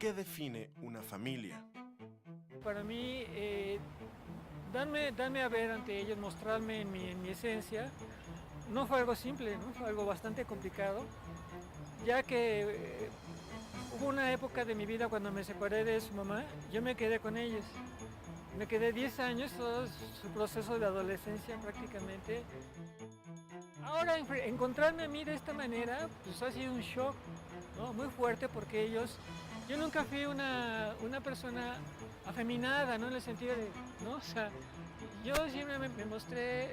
¿Qué define una familia? Para mí, darme a ver ante ellos, mostrarme en mi esencia, no fue algo simple, ¿no? Fue algo bastante complicado, ya que hubo una época de mi vida cuando me separé de su mamá, yo me quedé con ellos. Me quedé 10 años, todo su proceso de adolescencia prácticamente. Ahora, encontrarme a mí de esta manera, pues ha sido un shock, ¿no? Muy fuerte porque yo nunca fui una persona afeminada, ¿no? En el sentido de, ¿no? O sea, yo siempre me mostré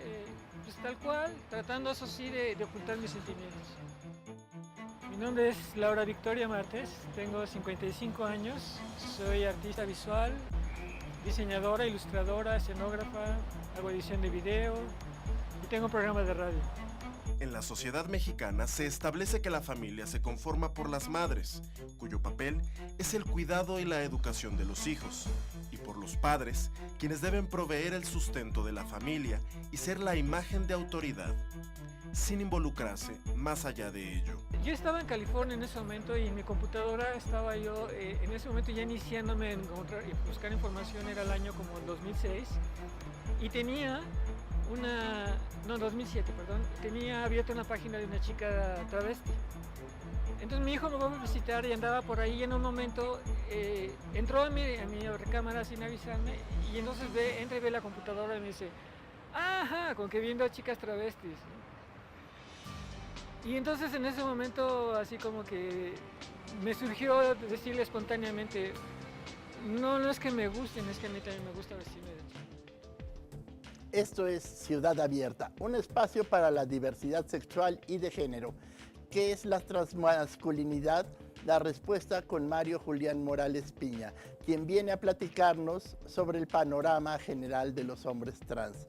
pues tal cual, tratando eso sí de ocultar mis sentimientos. Mi nombre es Laura Victoria Martes, tengo 55 años, soy artista visual, diseñadora, ilustradora, escenógrafa, hago edición de video y tengo un programa de radio. En la sociedad mexicana se establece que la familia se conforma por las madres, cuyo papel es el cuidado y la educación de los hijos, y por los padres, quienes deben proveer el sustento de la familia y ser la imagen de autoridad, sin involucrarse más allá de ello. Yo estaba en California en ese momento y en mi computadora estaba yo en ese momento ya iniciándome en buscar información, era el año como el 2006, y tenía no, 2007, perdón, tenía abierta una página de una chica travesti. Entonces mi hijo me va a visitar y andaba por ahí y en un momento entró a mi recámara sin avisarme y entonces entra y ve la computadora y me dice, ajá, con que viendo a chicas travestis, ¿no? Y entonces en ese momento así como que me surgió decirle espontáneamente, no es que me gusten, es que a mí también me gusta vestirme de chica. Esto es Ciudad Abierta, un espacio para la diversidad sexual y de género. ¿Qué es la transmasculinidad? La respuesta con Mario Julián Morales Piña, quien viene a platicarnos sobre el panorama general de los hombres trans.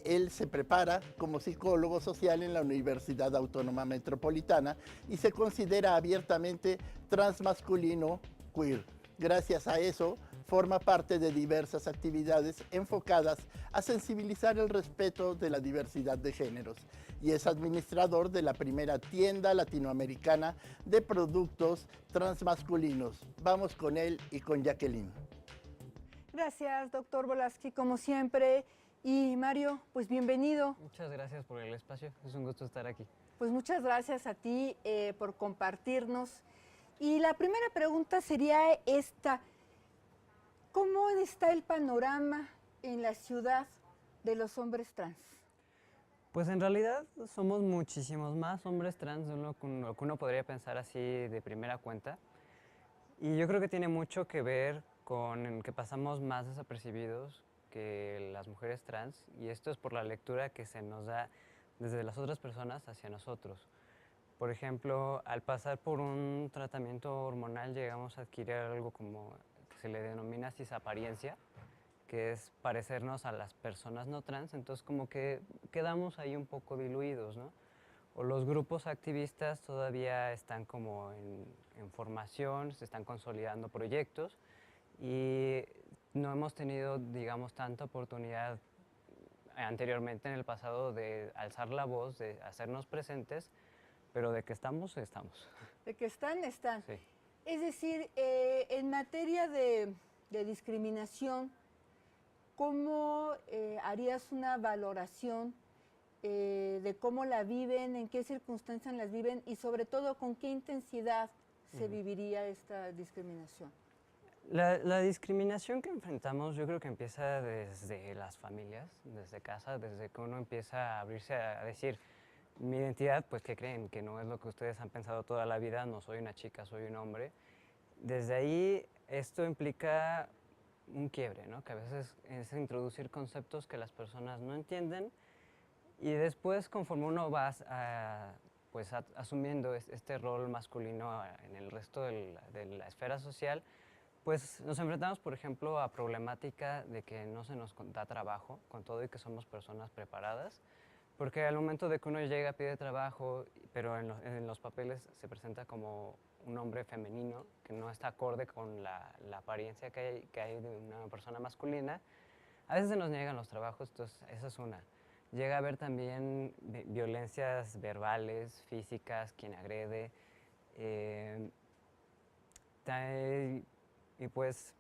Él se prepara como psicólogo social en la Universidad Autónoma Metropolitana y se considera abiertamente transmasculino queer. Gracias a eso, forma parte de diversas actividades enfocadas a sensibilizar el respeto de la diversidad de géneros y es administrador de la primera tienda latinoamericana de productos transmasculinos. Vamos con él y con Jacqueline. Gracias, doctor Volaski, como siempre. Y Mario, pues bienvenido. Muchas gracias por el espacio, es un gusto estar aquí. Pues muchas gracias a ti por compartirnos. Y la primera pregunta sería esta. ¿Cómo está el panorama en la ciudad de los hombres trans? Pues en realidad somos muchísimos más hombres trans de lo que uno podría pensar así de primera cuenta. Y yo creo que tiene mucho que ver con que pasamos más desapercibidos que las mujeres trans, y esto es por la lectura que se nos da desde las otras personas hacia nosotros. Por ejemplo, al pasar por un tratamiento hormonal llegamos a adquirir algo como que se le denomina cisapariencia, que es parecernos a las personas no trans, entonces como que quedamos ahí un poco diluidos, ¿no? O los grupos activistas todavía están como en formación, se están consolidando proyectos y no hemos tenido, digamos, tanta oportunidad anteriormente en el pasado de alzar la voz, de hacernos presentes, pero de que estamos, estamos. De que están. Sí. Es decir, en materia de discriminación, ¿cómo harías una valoración de cómo la viven, en qué circunstancias las viven y sobre todo con qué intensidad se viviría esta discriminación? La discriminación que enfrentamos yo creo que empieza desde las familias, desde casa, desde que uno empieza a abrirse a decir mi identidad, pues ¿qué creen? Que no es lo que ustedes han pensado toda la vida, no soy una chica, soy un hombre. Desde ahí esto implica un quiebre, ¿no? Que a veces es introducir conceptos que las personas no entienden y después conforme uno va pues asumiendo este rol masculino en el resto de la esfera social, pues nos enfrentamos, por ejemplo, a problemática de que no se nos da trabajo, con todo y que somos personas preparadas, porque al momento de que uno llega, pide trabajo, pero en los papeles se presenta como un hombre femenino, que no está acorde con la apariencia que hay de una persona masculina, a veces se nos niegan los trabajos, entonces esa es una. Llega a haber también violencias verbales, físicas, quien agrede. Y pues,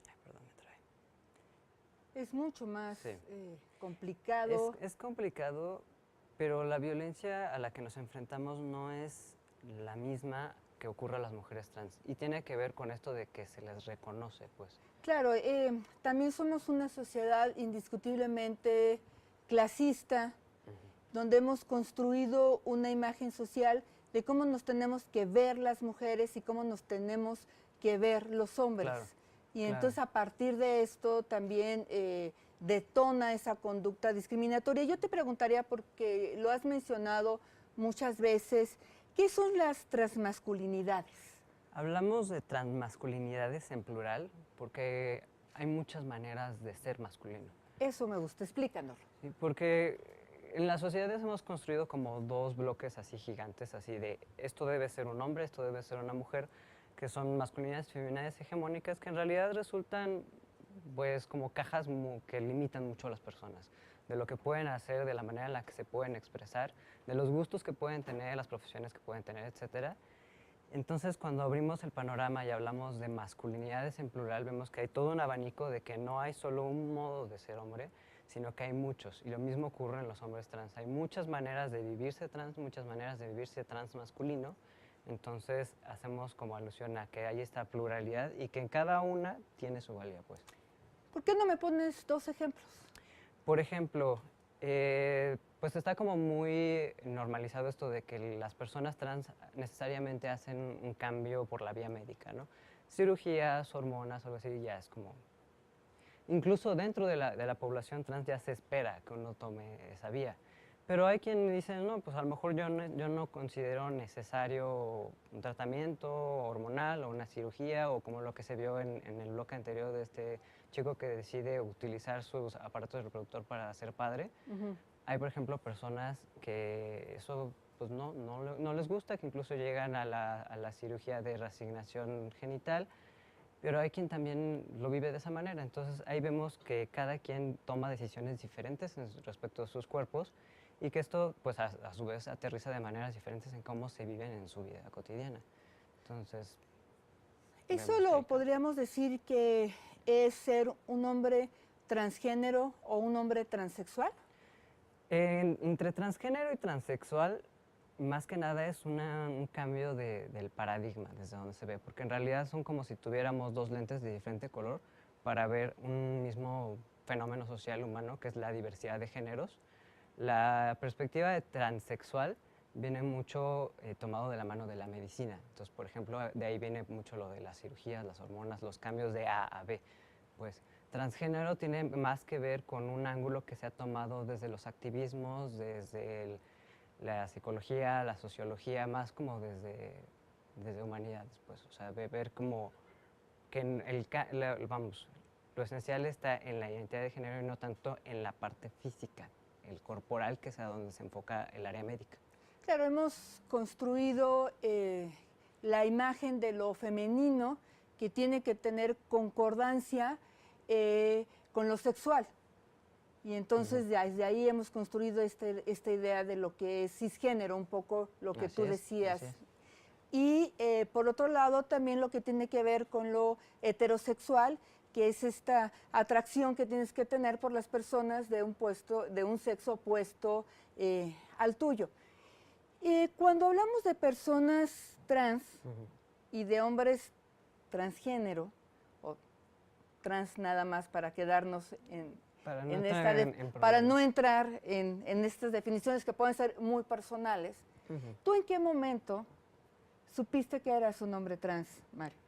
ay, perdón, me trae. Es mucho más Sí. complicado. Es complicado, pero la violencia a la que nos enfrentamos no es la misma que ocurre a las mujeres trans. Y tiene que ver con esto de que se les reconoce, pues. Claro, también somos una sociedad indiscutiblemente clasista, donde hemos construido una imagen social de cómo nos tenemos que ver las mujeres y cómo nos tenemos que ver los hombres. Claro, Y claro. entonces a partir de esto también detona esa conducta discriminatoria. Yo te preguntaría, porque lo has mencionado muchas veces, ¿qué son las transmasculinidades? Hablamos de transmasculinidades en plural porque hay muchas maneras de ser masculino. Eso me gusta, explícanos. ¿Sí? Porque en las sociedades hemos construido como dos bloques así gigantes, así de esto debe ser un hombre, esto debe ser una mujer, que son masculinidades y feminidades hegemónicas que en realidad resultan pues como cajas que limitan mucho a las personas, de lo que pueden hacer, de la manera en la que se pueden expresar, de los gustos que pueden tener, las profesiones que pueden tener, etcétera. Entonces, cuando abrimos el panorama y hablamos de masculinidades en plural, vemos que hay todo un abanico de que no hay solo un modo de ser hombre, sino que hay muchos. Y lo mismo ocurre en los hombres trans. Hay muchas maneras de vivirse trans, muchas maneras de vivirse trans masculino. Entonces, hacemos como alusión a que hay esta pluralidad y que en cada una tiene su valía, pues. ¿Por qué no me pones dos ejemplos? Por ejemplo, pues está como muy normalizado esto de que las personas trans necesariamente hacen un cambio por la vía médica, ¿no? Cirugías, hormonas, algo así, ya es como... Incluso dentro de la población trans ya se espera que uno tome esa vía. Pero hay quien dice, no, pues a lo mejor yo no considero necesario un tratamiento hormonal o una cirugía o como lo que se vio en el bloque anterior de este chico que decide utilizar sus aparatos reproductor para ser padre. Hay, por ejemplo, personas que eso pues no les gusta, que incluso llegan a la cirugía de reasignación genital, pero hay quien también lo vive de esa manera. Entonces ahí vemos que cada quien toma decisiones diferentes respecto a sus cuerpos y que esto pues a su vez aterriza de maneras diferentes en cómo se viven en su vida cotidiana. Entonces... ¿Eso lo podríamos decir que es ser un hombre transgénero o un hombre transexual? Entre transgénero y transexual, más que nada es un cambio del paradigma desde donde se ve, porque en realidad son como si tuviéramos dos lentes de diferente color para ver un mismo fenómeno social humano, que es la diversidad de géneros. La perspectiva de transexual viene mucho tomado de la mano de la medicina. Entonces, por ejemplo, de ahí viene mucho lo de las cirugías, las hormonas, los cambios de A a B. Pues transgénero tiene más que ver con un ángulo que se ha tomado desde los activismos, desde la psicología, la sociología, más como desde humanidades, pues. O sea, ver como que lo esencial está en la identidad de género y no tanto en la parte física, el corporal, que es a donde se enfoca el área médica. Claro, hemos construido la imagen de lo femenino que tiene que tener concordancia con lo sexual. Y entonces desde ahí hemos construido esta idea de lo que es cisgénero, un poco lo que tú decías. Y por otro lado también lo que tiene que ver con lo heterosexual, que es esta atracción que tienes que tener por las personas de un sexo opuesto al tuyo. Cuando hablamos de personas trans y de hombres transgénero, o trans nada más para quedarnos para no entrar en estas definiciones que pueden ser muy personales, ¿tú en qué momento supiste que eras un hombre trans, Mario?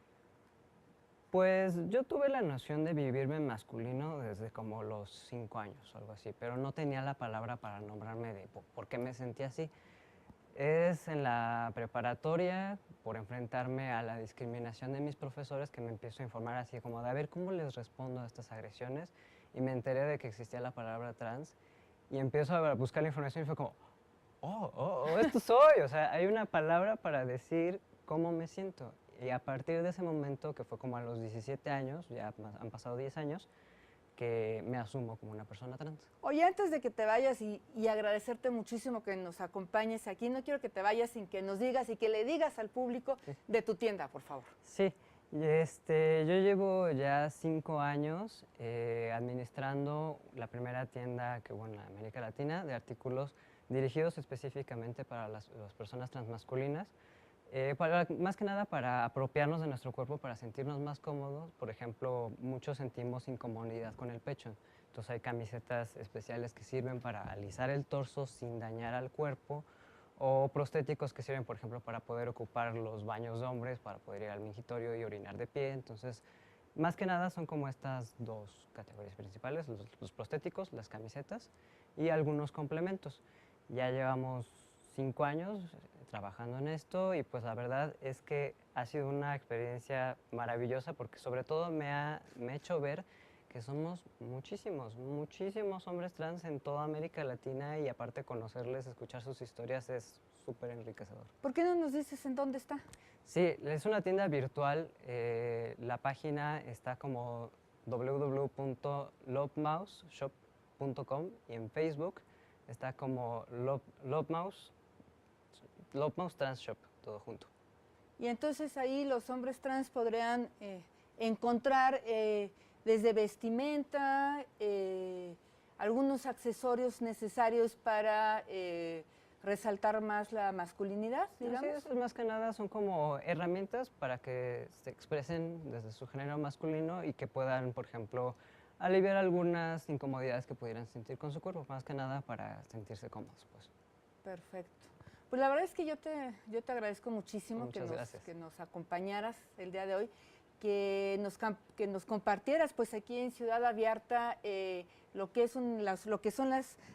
Pues yo tuve la noción de vivirme masculino desde como los 5 años o algo así, pero no tenía la palabra para nombrarme de por qué me sentía así. Es en la preparatoria, por enfrentarme a la discriminación de mis profesores, que me empiezo a informar así como de a ver cómo les respondo a estas agresiones, y me enteré de que existía la palabra trans, y empiezo a buscar la información y fue como, esto soy, o sea, hay una palabra para decir cómo me siento. Y a partir de ese momento, que fue como a los 17 años, ya han pasado 10 años, que me asumo como una persona trans. Oye, antes de que te vayas y agradecerte muchísimo que nos acompañes aquí, no quiero que te vayas sin que nos digas y que le digas al público de tu tienda, por favor. Sí, Y yo llevo ya 5 años administrando la primera tienda que hubo en América Latina de artículos dirigidos específicamente para las personas transmasculinas, más que nada para apropiarnos de nuestro cuerpo, para sentirnos más cómodos. Por ejemplo, muchos sentimos incomodidad con el pecho, entonces hay camisetas especiales que sirven para alisar el torso sin dañar al cuerpo, o prostéticos que sirven, por ejemplo, para poder ocupar los baños de hombres, para poder ir al mingitorio y orinar de pie. Entonces, más que nada son como estas dos categorías principales, los prostéticos, las camisetas y algunos complementos. Ya llevamos 5 años trabajando en esto y pues la verdad es que ha sido una experiencia maravillosa porque sobre todo me ha hecho ver que somos muchísimos hombres trans en toda América Latina y aparte conocerles, escuchar sus historias es súper enriquecedor. ¿Por qué no nos dices en dónde está? Sí, es una tienda virtual. La página está como www.lovemouseshop.com y en Facebook está como Lovemouse Trans Shop, todo junto. Y entonces ahí los hombres trans podrían encontrar desde vestimenta, algunos accesorios necesarios para resaltar más la masculinidad, digamos. Así es, más que nada son como herramientas para que se expresen desde su género masculino y que puedan, por ejemplo, aliviar algunas incomodidades que pudieran sentir con su cuerpo, más que nada para sentirse cómodos, pues. Perfecto. Pues la verdad es que yo te agradezco muchísimo que nos acompañaras el día de hoy, que nos compartieras pues aquí en Ciudad Abierta lo que son las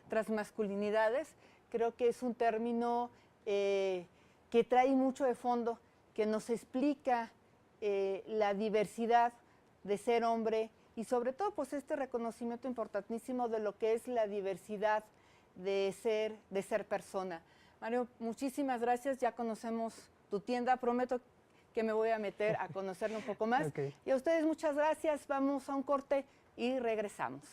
transmasculinidades. Creo que es un término que trae mucho de fondo, que nos explica la diversidad de ser hombre y sobre todo pues este reconocimiento importantísimo de lo que es la diversidad de ser persona. Mario, muchísimas gracias, ya conocemos tu tienda, prometo que me voy a meter a conocerla un poco más. Okay. Y a ustedes muchas gracias, vamos a un corte y regresamos.